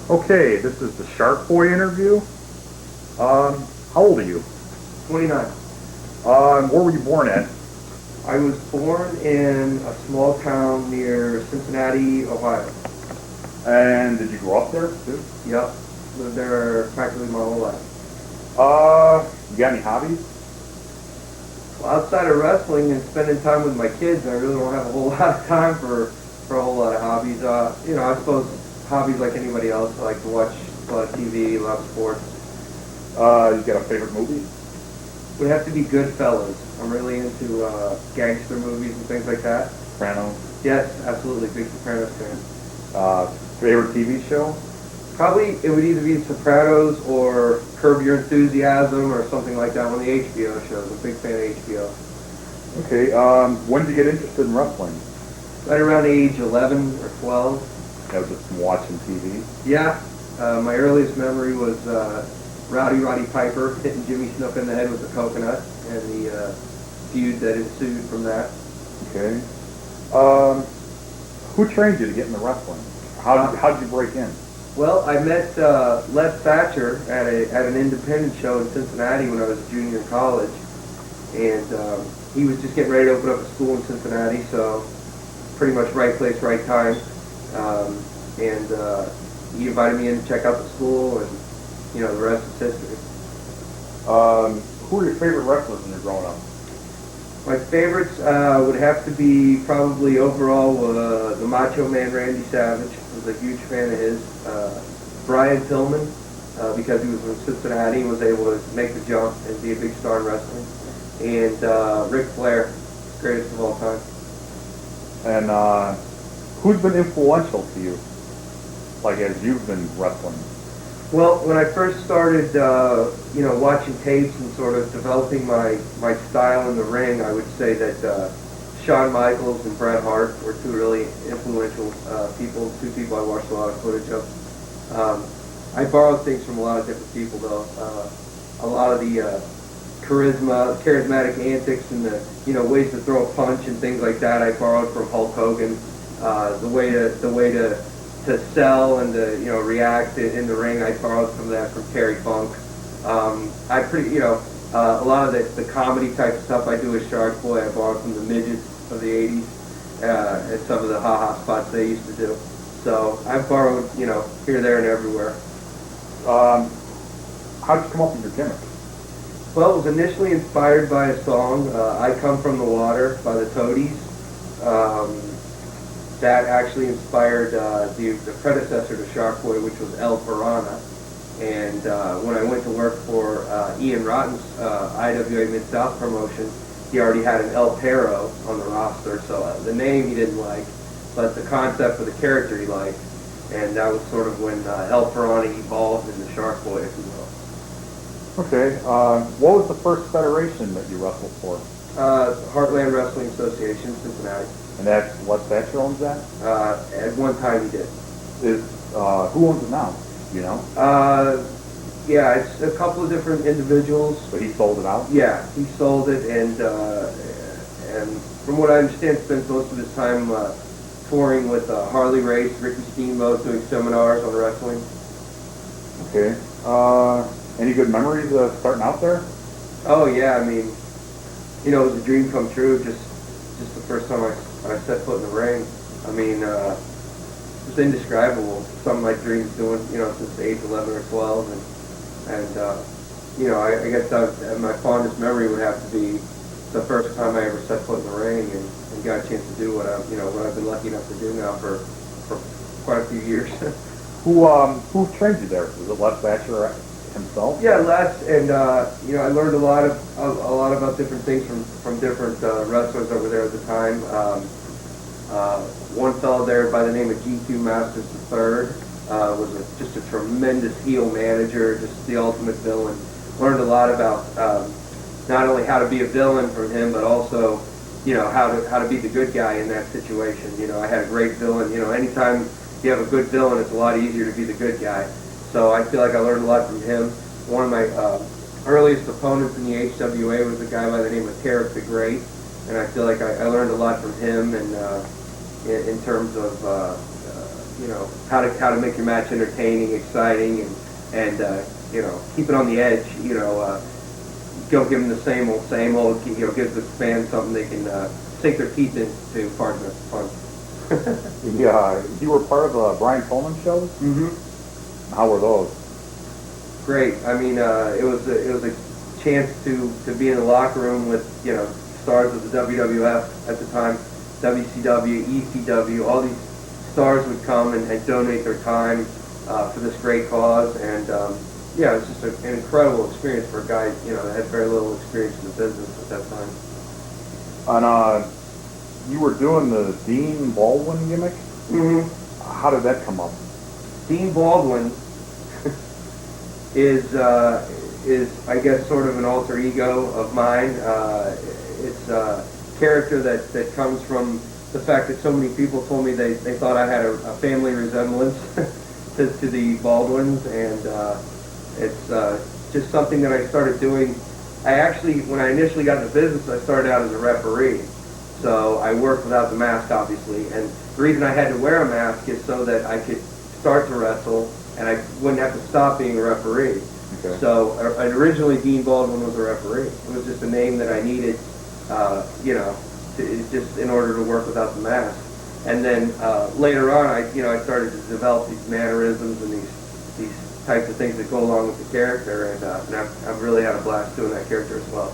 Okay, this is the Shark Boy interview. How old are you? 29. Where were you born at? I was born in a small town near Cincinnati, Ohio. And did you grow up there too? Yep. Lived there practically my whole life. You got any hobbies? Well, outside of wrestling and spending time with my kids, I really don't have a whole lot of time for a whole lot of hobbies. I suppose hobbies like anybody else. I like to watch a lot of TV, a lot of sports. You got a favorite movie? Would have to be Goodfellas. I'm really into gangster movies and things like that. Sopranos? Yes, absolutely. Big Sopranos fan. Favorite TV show? Probably it would either be Sopranos or Curb Your Enthusiasm or something like that. One of the HBO shows. I'm a big fan of HBO. Okay, when did you get interested in wrestling? Right around age 11 or 12. That was just from watching TV? Yeah, my earliest memory was Roddy Piper hitting Jimmy Snuka in the head with a coconut and the feud that ensued from that. Okay. Who trained you to get into wrestling? How did you break in? Well, I met Les Thatcher at an independent show in Cincinnati when I was a junior in college, and he was just getting ready to open up a school in Cincinnati, so pretty much right place, right time. And he invited me in to check out the school, and the rest is history. Who are your favorite wrestlers when you're growing up? My favorites would have to be probably overall the Macho Man Randy Savage. I was a huge fan of his. Brian Pillman, because he was from Cincinnati and was able to make the jump and be a big star in wrestling. And Ric Flair, greatest of all time. And who's been influential to you, like as you've been wrestling? Well, when I first started, watching tapes and sort of developing my style in the ring, I would say that Shawn Michaels and Bret Hart were two really influential people, two people I watched a lot of footage of. I borrowed things from a lot of different people, though. A lot of the charismatic antics and the ways to throw a punch and things like that I borrowed from Hulk Hogan. The way to sell and to react in the ring, I borrowed some of that from Terry Funk. A lot of the comedy type stuff I do as Shark Boy, I borrowed from the midgets of the 80s and some of the ha-ha spots they used to do. So I've borrowed, here, there, and everywhere. How did you come up with your gimmick? Well, it was initially inspired by a song, I Come From the Water by the Toadies. That actually inspired the predecessor to Shark Boy, which was El Piranha. And when I went to work for Ian Rotten's IWA Mid-South promotion, he already had an El Perro on the roster, so the name he didn't like, but the concept for the character he liked. And that was sort of when El Piranha evolved into Shark Boy, if you will. Okay, what was the first federation that you wrestled for? Heartland Wrestling Association, Cincinnati. And that's what Thatcher owns that? At one time he did. Who owns it now? Do you know? Yeah, it's a couple of different individuals. So he sold it out? Yeah, he sold it, and from what I understand, spends most of his time touring with Harley Race, Ricky Steamboat, doing seminars on wrestling. Okay. Any good memories starting out there? Oh yeah, I mean, it was a dream come true. Just the first time I set foot in the ring. I mean, it's indescribable. Some of my dreams doing, since age 11 or 12, and I guess my fondest memory would have to be the first time I ever set foot in the ring and got a chance to do what I've been lucky enough to do now for quite a few years. Who trained you there? Was it Les Thatcher himself? Yeah, Les, and I learned a lot about different things from different wrestlers over there at the time. One fellow there by the name of GQ Masters III was just a tremendous heel manager, just the ultimate villain. Learned a lot about not only how to be a villain from him, but also how to be the good guy in that situation. I had a great villain. Anytime you have a good villain, it's a lot easier to be the good guy. So I feel like I learned a lot from him. One of my earliest opponents in the HWA was a guy by the name of Tarek the Great, and I feel like I learned a lot from him, and in terms of how to make your match entertaining, exciting, and keep it on the edge. Don't give them the same old. Give the fans something they can sink their teeth into. Pardon the pun. Yeah, you were part of the Brian Coleman shows. Mm-hmm. How were those? Great. I mean, it was a chance to be in the locker room with stars of the WWF at the time, WCW, ECW. All these stars would come and donate their time for this great cause, and it was just an incredible experience for a guy that had very little experience in the business at that time. And you were doing the Dean Baldwin gimmick. Mm-hmm. How did that come up? Dean Baldwin is I guess sort of an alter ego of mine. It's a character that comes from the fact that so many people told me they thought I had a family resemblance to the Baldwins, and it's just something that I started doing. When I initially got into business, I started out as a referee. So I worked without the mask, obviously, and the reason I had to wear a mask is so that I could start to wrestle and I wouldn't have to stop being a referee. Okay. So originally Dean Baldwin was a referee. It was just a name that I needed, just in order to work without the mask. And then later on, I started to develop these mannerisms and these types of things that go along with the character, and I've really had a blast doing that character as well.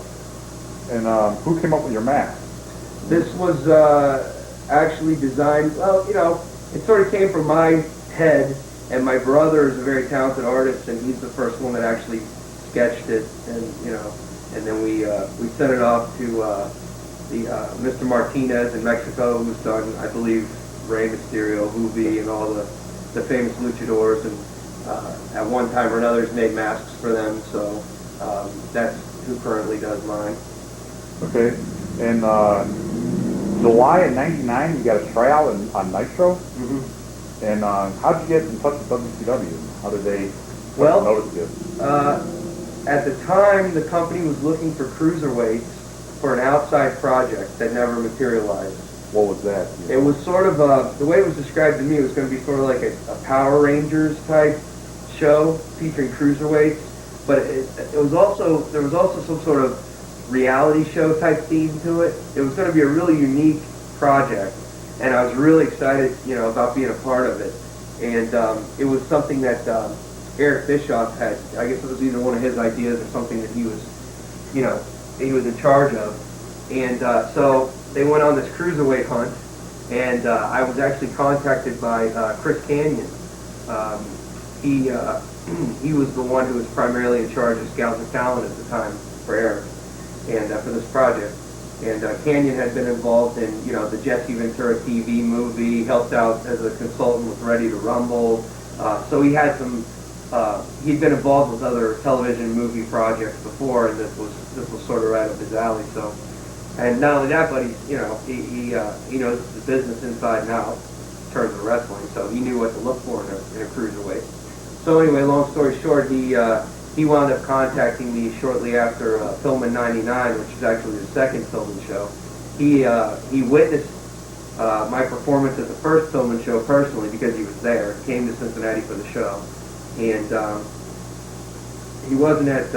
And who came up with your mask? This was actually designed, it sort of came from my head, and my brother is a very talented artist, and he's the first one that actually sketched it, and then we sent it off to Mr. Martinez in Mexico, who's done, I believe, Rey Mysterio, Hoovy, and all the famous luchadors, and at one time or another has made masks for them, so that's who currently does mine. Okay. And July of '99, you got a tryout on Nitro. Mm-hmm. And how did you get in touch with WCW? How did they notice you? At the time, the company was looking for cruiserweights for an outside project that never materialized. What was that? It was sort of the way it was described to me, it was going to be sort of like a Power Rangers type show featuring cruiserweights, but there was also some sort of reality show type theme to it. It was going to be a really unique project, and I was really excited, about being a part of it. And it was something that Eric Bischoff had. I guess it was either one of his ideas or something that he was in charge of. And so they went on this cruiserweight hunt, and I was actually contacted by Chris Canyon. He was the one who was primarily in charge of scouts and talent at the time for Eric and for this project. And Canyon had been involved in, the Jesse Ventura TV movie, helped out as a consultant with Ready to Rumble. So he had he'd been involved with other television and movie projects before, and this was sort of right up his alley. So, and not only that, but he knows the business inside and out in terms of wrestling, so he knew what to look for in a cruiserweight. So anyway, long story short, he wound up contacting me shortly after Pillman '99, which is actually the second Pillman show. He witnessed my performance at the first Pillman show personally because he was there. He came to Cincinnati for the show, and he wasn't at